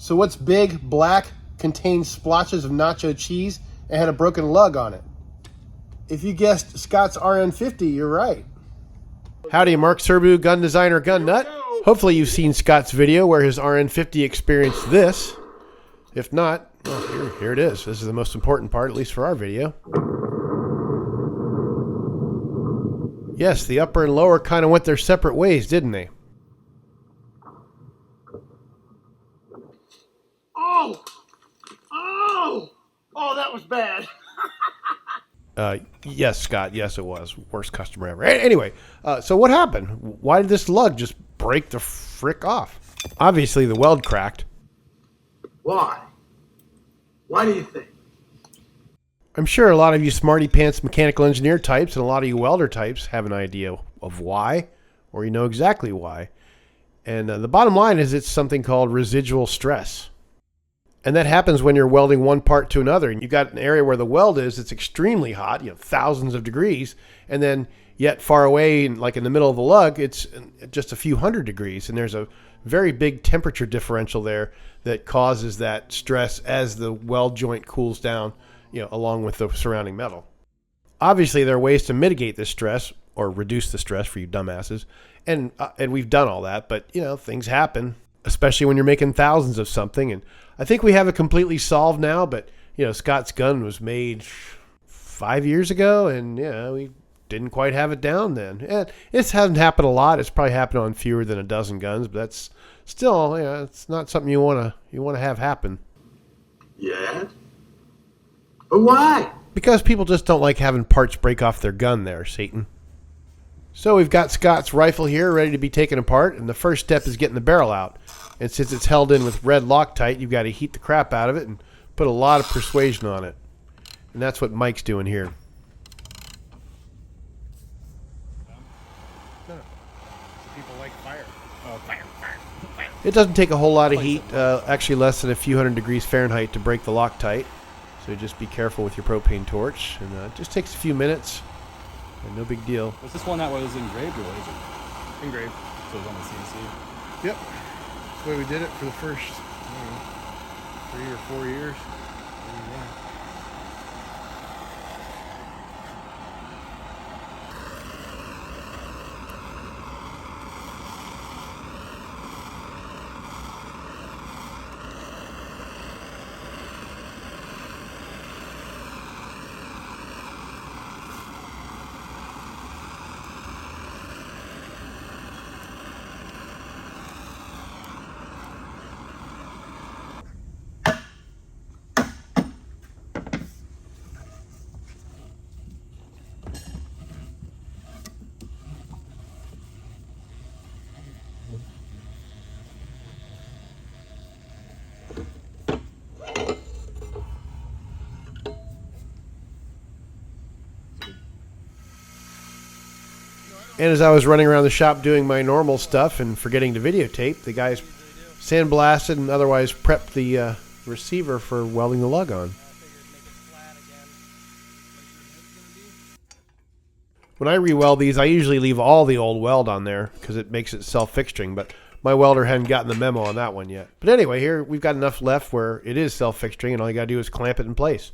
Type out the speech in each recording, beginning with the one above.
So what's big, black, contained splotches of nacho cheese, and had a broken lug on it? If you guessed Scott's RN-50, you're right. Howdy, Mark Serbu, gun designer, gun nut. Hopefully you've seen Scott's video where his RN-50 experienced this. If not, well, here it is. This is the most important part, at least for our video. Yes, the upper and lower kind of went their separate ways, didn't they? Oh! Oh! Oh, that was bad. Yes, Scott. Yes, it was. Worst customer ever. Anyway, so what happened? Why did this lug just break the frick off? Obviously, the weld cracked. Why? Why do you think? I'm sure a lot of you smarty pants mechanical engineer types and a lot of you welder types have an idea of why, or you know exactly why. And the bottom line is it's something called residual stress. And that happens when you're welding one part to another. And you got an area where the weld is, it's extremely hot, thousands of degrees. And then yet far away, like in the middle of the lug, it's just a few hundred degrees. And there's a very big temperature differential there that causes that stress as the weld joint cools down, along with the surrounding metal. Obviously, there are ways to mitigate this stress or reduce the stress for you dumbasses. And we've done all that, but things happen, especially when you're making thousands of something. And I think we have it completely solved now, but Scott's gun was made 5 years ago, and we didn't quite have it down then. And it hasn't happened a lot. It's probably happened on fewer than a dozen guns, but that's still, it's not something you want to have happen. Yes? But why? Because people just don't like having parts break off their gun there, Satan. So we've got Scott's rifle here ready to be taken apart, and the first step is getting the barrel out. And since it's held in with red Loctite, you've got to heat the crap out of it and put a lot of persuasion on it. And that's what Mike's doing here. People like fire. Oh, fire. It doesn't take a whole lot of heat, actually less than a few hundred degrees Fahrenheit to break the Loctite. So just be careful with your propane torch. And it just takes a few minutes. And no big deal. Was this one that was engraved or laser? Engraved. So it was on the CNC? Yep. That's the way we did it for the first 3 or 4 years. And as I was running around the shop doing my normal stuff and forgetting to videotape, the guys sandblasted and otherwise prepped the receiver for welding the lug on. When I re-weld these, I usually leave all the old weld on there because it makes it self-fixturing, but my welder hadn't gotten the memo on that one yet. But anyway, here we've got enough left where it is self-fixturing and all you got to do is clamp it in place.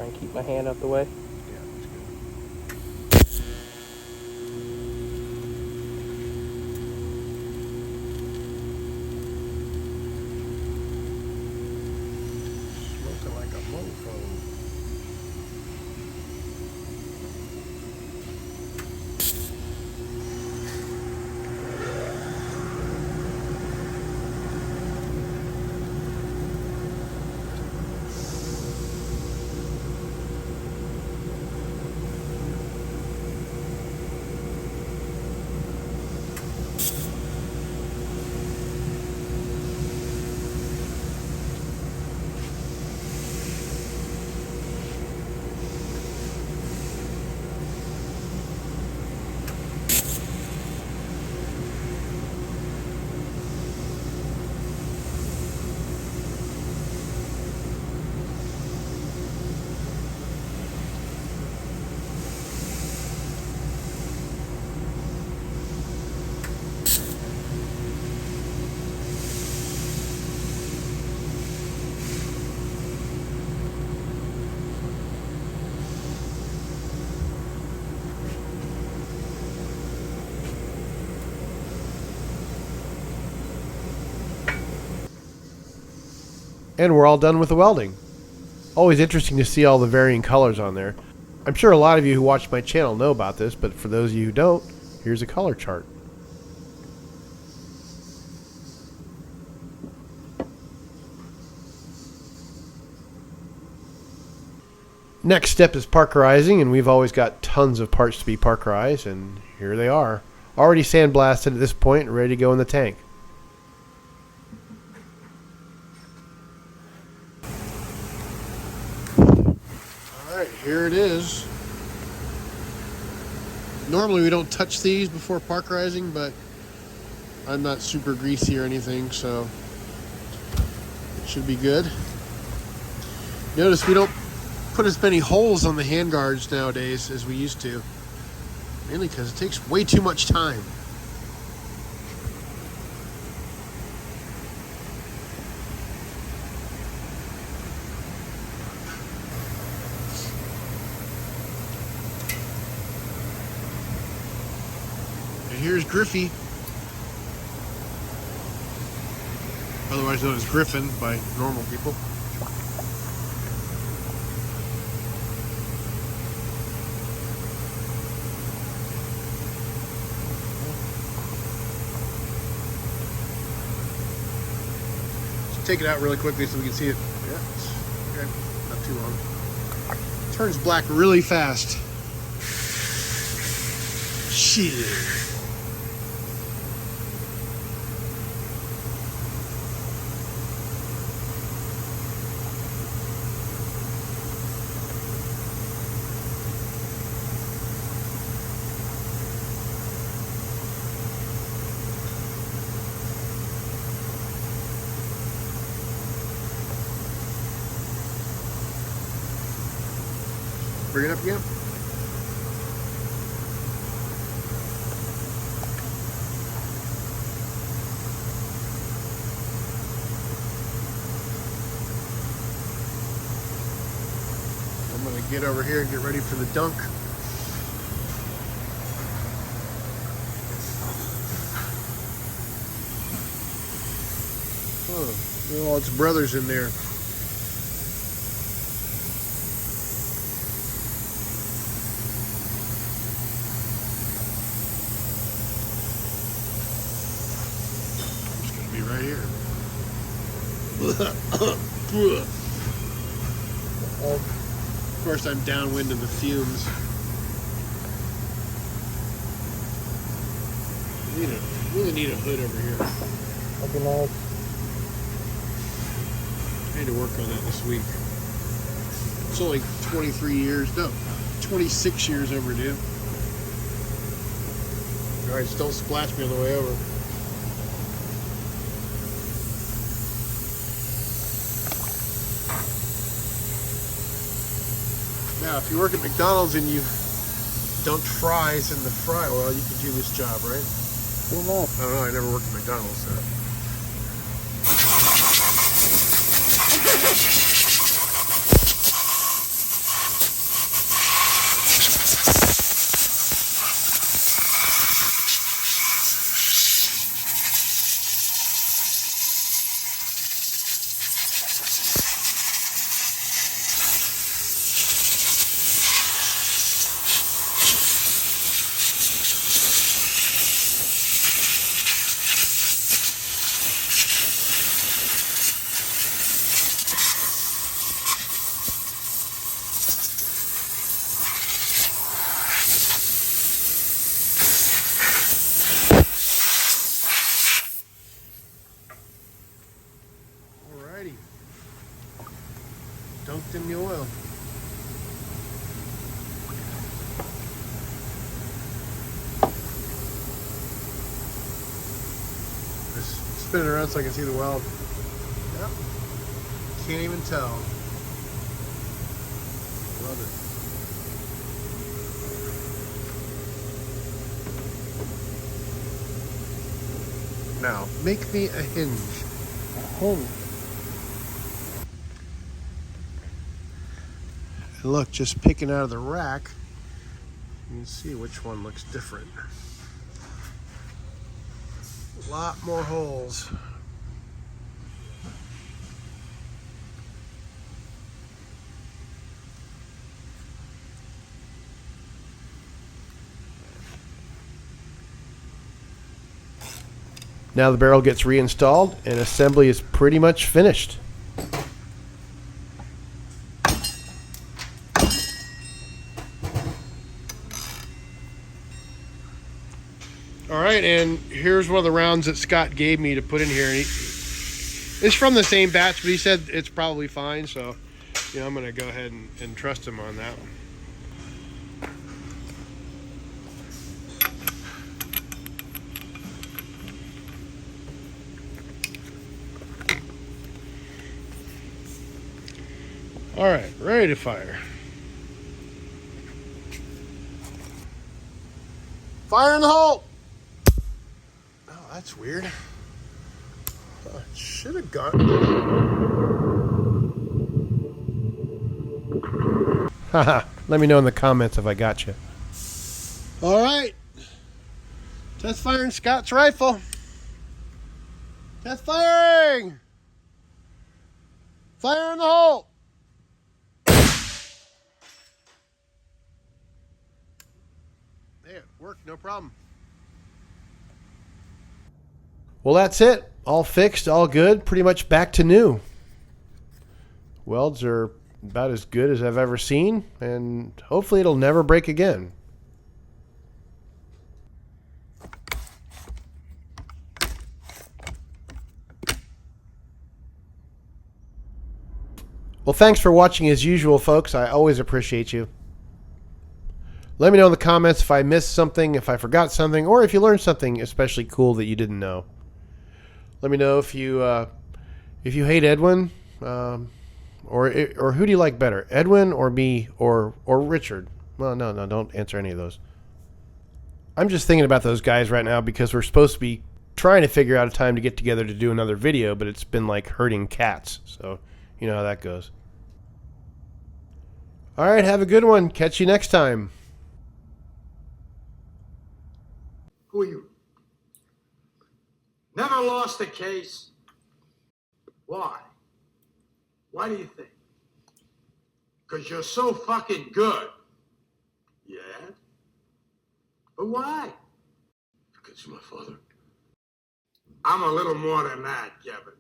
Try and keep my hand out the way. Yeah, that's good. Smoking like a mofo. And we're all done with the welding. Always interesting to see all the varying colors on there. I'm sure a lot of you who watch my channel know about this, but for those of you who don't, here's a color chart. Next step is parkerizing, and we've always got tons of parts to be parkerized, and here they are. Already sandblasted at this point, ready to go in the tank. Alright, here it is. Normally we don't touch these before parkerizing, but I'm not super greasy or anything, so it should be good. Notice we don't put as many holes on the handguards nowadays as we used to, mainly because it takes way too much time. And here's Griffey, otherwise known as Griffin by normal people. Take it out really quickly so we can see it. Yeah, it's okay. Not too long. Turns black really fast. Shit. Bring it up again. I'm going to get over here and get ready for the dunk. Oh, all its brothers in there. Right here. Of course, I'm downwind of the fumes. Really need a hood over here. That'd be nice. I need to work on that this week. It's only 23 years, no, 26 years overdue. Alright, just don't splash me on the way over. Now, if you work at McDonald's and you dunk fries in the fry oil, you can do this job, right? Pretty much. I don't know, I never worked at McDonald's, so. Alrighty. Dunked in the oil. Just spin it around so I can see the weld. Yep. Can't even tell. Love it. Now, make me a hinge. Hinge. And look, just picking out of the rack, you can see which one looks different. A lot more holes. Now the barrel gets reinstalled and assembly is pretty much finished. Alright, and here's one of the rounds that Scott gave me to put in here. And it's from the same batch, but he said it's probably fine, so I'm going to go ahead and trust him on that one. Alright, ready to fire. Fire in the hole! Oh, that's weird. Oh, should have gone. Haha, let me know in the comments if I got you. Alright. Test firing Scott's rifle. Test firing! Fire in the hole! Hey, it worked, no problem. Well, that's it. All fixed, all good, pretty much back to new. Welds are about as good as I've ever seen, and hopefully it'll never break again. Well, thanks for watching as usual, folks. I always appreciate you. Let me know in the comments if I missed something, if I forgot something, or if you learned something especially cool that you didn't know. Let me know if you hate Edwin, or who do you like better, Edwin or me or Richard? Well, no, don't answer any of those. I'm just thinking about those guys right now because we're supposed to be trying to figure out a time to get together to do another video, but it's been like herding cats, so you know how that goes. All right, have a good one. Catch you next time. Who are you? Never lost a case. Why? Why do you think? Because you're so fucking good. Yeah? But why? Because you're my father. I'm a little more than that, Kevin.